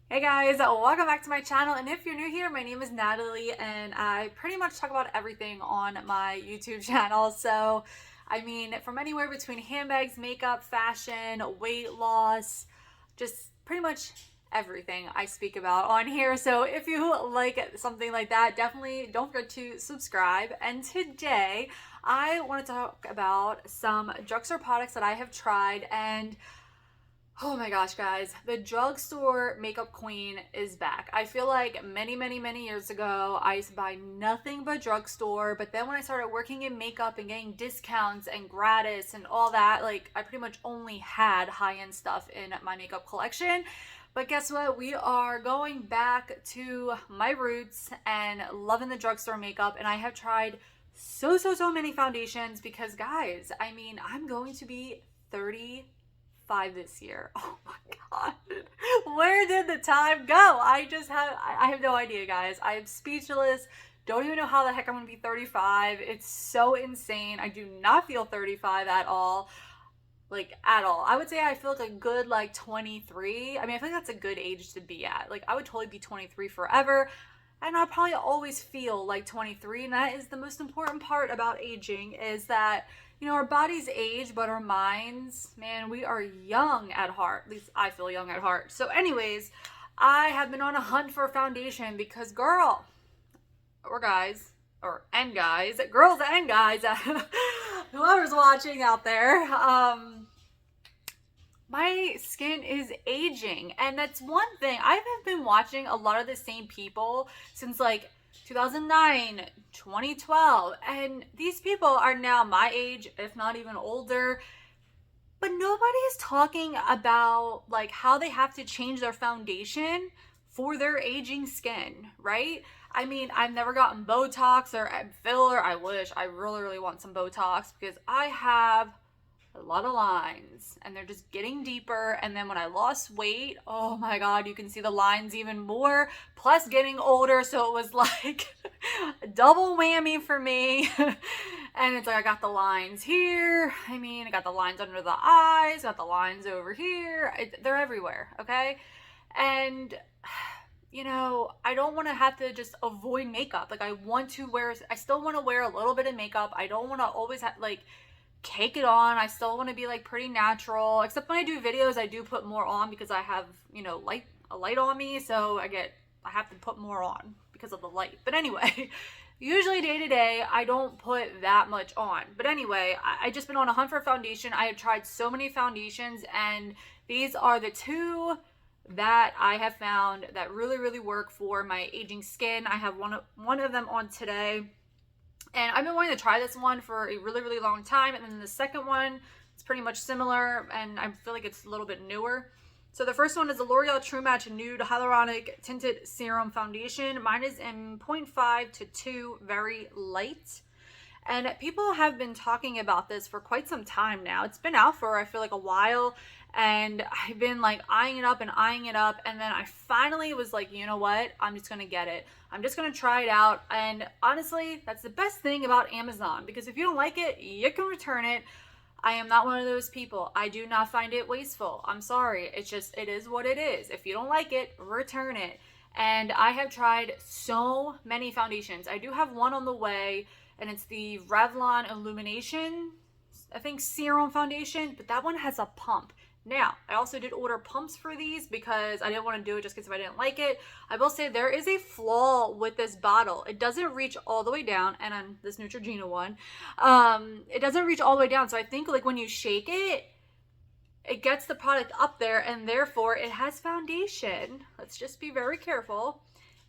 Hey guys, welcome back to my channel, and if you're new here, my name is Natalie and I pretty much talk about everything on my YouTube channel. So, I mean, from anywhere between handbags, makeup, fashion, weight loss, just pretty much everything I speak about on here. So, if you like something like that, definitely don't forget to subscribe. And today, I want to talk about some drugstore products that I have tried, and oh my gosh, guys, the drugstore makeup queen is back. I feel like many years ago, I used to buy nothing but drugstore. But then when I started working in makeup and getting discounts and gratis and all that, like I pretty much only had high-end stuff in my makeup collection. But guess what? We are going back to my roots and loving the drugstore makeup. And I have tried so many foundations because, guys, I mean, I'm going to be 35 this year. Oh my god. Where did the time go? I have no idea, guys. I am speechless. Don't even know how the heck I'm going to be 35. It's so insane. I do not feel 35 at all. Like at all. I would say I feel like a good like 23. I mean, I feel like that's a good age to be at. Like I would totally be 23 forever. And I'll probably always feel like 23. And that is the most important part about aging, is that, you know, our bodies age, but our minds, man, we are young at heart. At least I feel young at heart. So anyways, I have been on a hunt for a foundation because, girl, or guys, girls and guys, whoever's watching out there, my skin is aging. And that's one thing. I have been watching a lot of the same people since like 2009, 2012, and these people are now my age, if not even older. But nobody is talking about like how they have to change their foundation for their aging skin, right? I mean, I've never gotten Botox or filler. I wish. I really want some Botox because I have a lot of lines and they're just getting deeper. And then when I lost weight, oh my god, you can see the lines even more, plus getting older. So it was like a double whammy for me. And it's like I got the lines here, I mean, I got the lines under the eyes, got the lines over here. They're everywhere, okay? And you know, I don't want to have to just avoid makeup. Like I still want to wear a little bit of makeup. I don't want to always have like cake it on. I still want to be like pretty natural. Except when I do videos, I do put more on because I have, you know, a light on me, so I have to put more on because of the light. But anyway, usually day to day, I don't put that much on. But anyway, I just been on a hunt for foundation. I have tried so many foundations, and these are the two that I have found that really work for my aging skin. I have one of them on today. And I've been wanting to try this one for a really long time. And then the second one, it's pretty much similar, and I feel like it's a little bit newer. So the first one is the L'Oreal True Match Nude Hyaluronic Tinted Serum Foundation. Mine is in 0.5 to 2, very light. And people have been talking about this for quite some time now. It's been out for, I feel like, a while. And I've been like eyeing it up. And then I finally was like, you know what? I'm just going to get it. I'm just going to try it out. And honestly, that's the best thing about Amazon. Because if you don't like it, you can return it. I am not one of those people. I do not find it wasteful. I'm sorry. It is what it is. If you don't like it, return it. And I have tried so many foundations. I do have one on the way, and it's the Revlon Illumination, I think, Serum Foundation, but that one has a pump. Now, I also did order pumps for these because I didn't want to do it just because if I didn't like it. I will say there is a flaw with this bottle. It doesn't reach all the way down, and on this Neutrogena one, it doesn't reach all the way down. So I think like when you shake it, it gets the product up there, and therefore it has foundation. Let's just be very careful.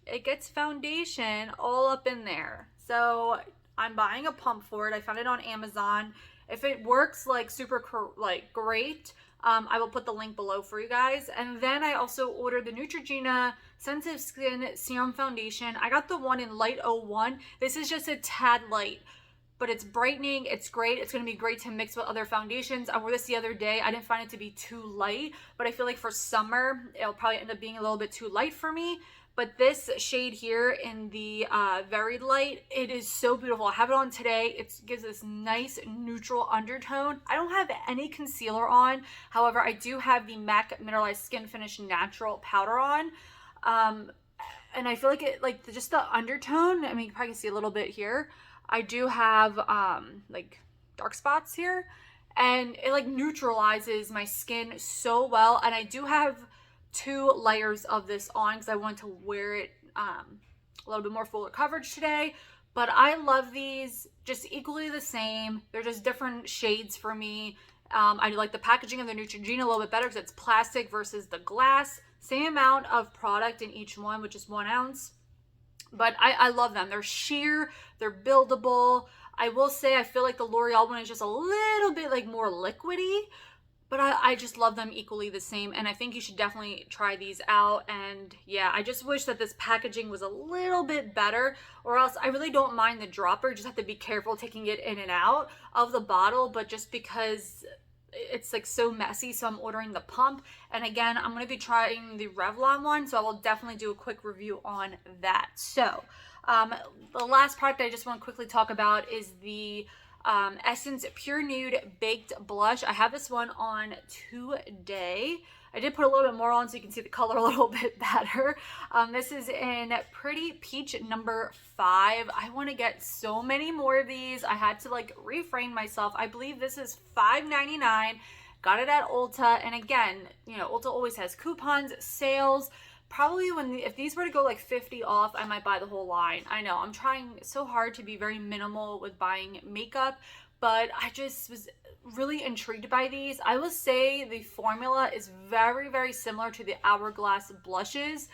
It gets foundation all up in there. So I'm buying a pump for it. I found it on Amazon. If it works like super like great, I will put the link below for you guys. And then I also ordered the Neutrogena Sensitive Skin Serum Foundation. I got the one in Light 01. This is just a tad light, but it's brightening. It's great. It's going to be great to mix with other foundations. I wore this the other day. I didn't find it to be too light, but I feel like for summer, it'll probably end up being a little bit too light for me. But this shade here in the very light, it is so beautiful. I have it on today. It gives this nice neutral undertone. I don't have any concealer on. However, I do have the MAC Mineralized Skin Finish Natural Powder on. And I feel like it, like just the undertone, I mean, you probably can see a little bit here. I do have like dark spots here, and it like neutralizes my skin so well. And I do have 2 layers of this on because I want to wear it a little bit more fuller coverage today. But I love these just equally the same. They're just different shades for me. I like the packaging of the Neutrogena a little bit better because it's plastic versus the glass. Same amount of product in each one, which is 1 ounce. But I love them. They're sheer, they're buildable. I will say I feel like the L'Oreal one is just a little bit like more liquidy. But I just love them equally the same, and I think you should definitely try these out. And yeah, I just wish that this packaging was a little bit better, or else I really don't mind the dropper. You just have to be careful taking it in and out of the bottle, but just because it's like so messy, so I'm ordering the pump. And again, I'm going to be trying the Revlon one, so I will definitely do a quick review on that. So the last product I just want to quickly talk about is the Essence Pure Nude Baked Blush. I have this one on today. I did put a little bit more on so you can see the color a little bit better. This is in Pretty Peach number 5. I want to get so many more of these. I had to like refrain myself. I believe this is $5.99. Got it at Ulta. And again, you know, Ulta always has coupons, sales. Probably if these were to go like 50 off, I might buy the whole line. I know I'm trying so hard to be very minimal with buying makeup, but I just was really intrigued by these. I will say the formula is very, very similar to the Hourglass blushes.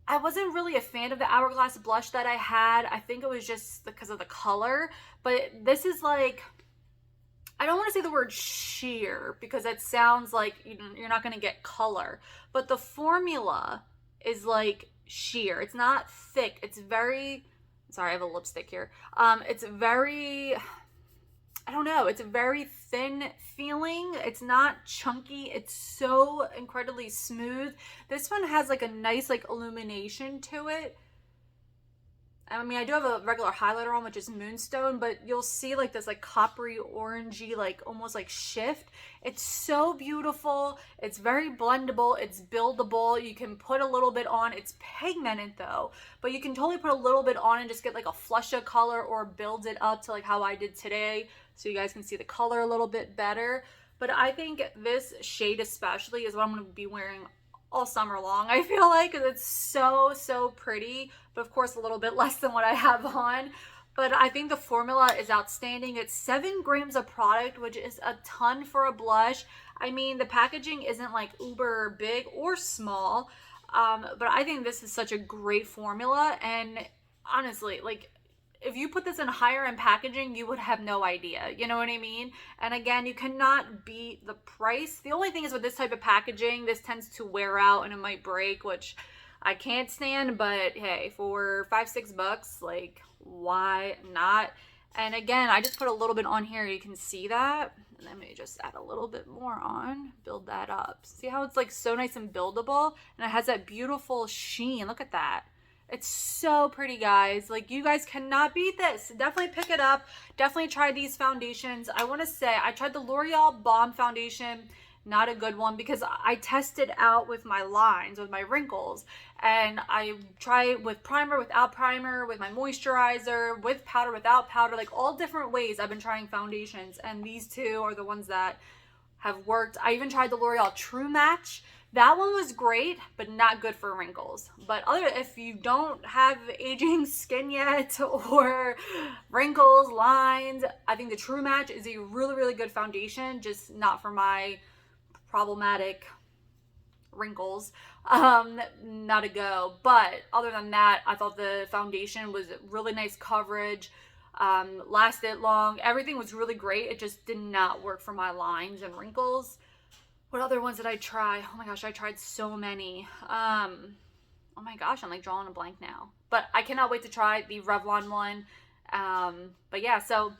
I wasn't really a fan of the Hourglass blush that I had. I think it was just because of the color, but this is like, I don't want to say the word sheer because that sounds like you're not going to get color, but the formula is like sheer. It's not thick. It's very, sorry, I have a lipstick here. It's very, I don't know. It's a very thin feeling. It's not chunky. It's so incredibly smooth. This one has like a nice like illumination to it. I mean, I do have a regular highlighter on, which is Moonstone, but you'll see like this like coppery orangey, like almost like shift. It's so beautiful. It's very blendable. It's buildable. You can put a little bit on. It's pigmented though, but you can totally put a little bit on and just get like a flush of color or build it up to like how I did today. So you guys can see the color a little bit better. But I think this shade especially is what I'm going to be wearing all summer long, I feel like, because it's so pretty, but of course a little bit less than what I have on. But I think the formula is outstanding. It's 7 grams of product, which is a ton for a blush. I mean, the packaging isn't like uber big or small, but I think this is such a great formula. And honestly, like, if you put this in higher end packaging, you would have no idea. You know what I mean? And again, you cannot beat the price. The only thing is with this type of packaging, this tends to wear out and it might break, which I can't stand. But hey, for $5-6, like, why not? And again, I just put a little bit on here. You can see that. And let me just add a little bit more on, build that up. See how it's like so nice and buildable? And it has that beautiful sheen. Look at that. It's so pretty, guys. Like, you guys cannot beat this. Definitely pick it up. Definitely try these foundations. I want to say I tried the L'Oreal Balm Foundation. Not a good one because I tested out with my lines, with my wrinkles. And I try with primer, without primer, with my moisturizer, with powder, without powder. Like, all different ways I've been trying foundations. And these two are the ones that have worked. I even tried the L'Oreal True Match. That one was great, but not good for wrinkles. But if you don't have aging skin yet or wrinkles, lines, I think the True Match is a really, really good foundation, just not for my problematic wrinkles. Not a go. But other than that, I thought the foundation was really nice coverage, lasted long. Everything was really great. It just did not work for my lines and wrinkles. What other ones did I try? Oh my gosh, I tried so many. Oh my gosh, I'm like drawing a blank now. But I cannot wait to try the Revlon one. But yeah, so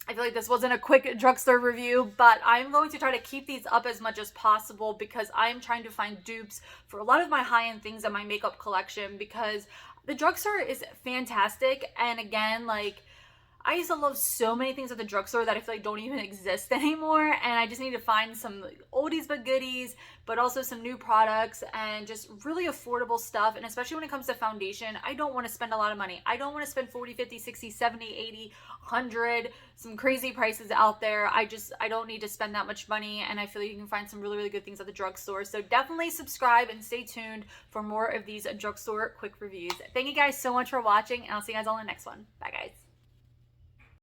I feel like this wasn't a quick drugstore review, but I'm going to try to keep these up as much as possible because I'm trying to find dupes for a lot of my high-end things in my makeup collection, because the drugstore is fantastic. And again, like, I used to love so many things at the drugstore that I feel like don't even exist anymore, and I just need to find some oldies but goodies, but also some new products and just really affordable stuff. And especially when it comes to foundation, I don't want to spend a lot of money. I don't want to spend 40, 50, 60, 70, 80, 100, some crazy prices out there. I don't need to spend that much money, and I feel like you can find some really, really good things at the drugstore. So definitely subscribe and stay tuned for more of these drugstore quick reviews. Thank you guys so much for watching, and I'll see you guys all in the next one. Bye, guys.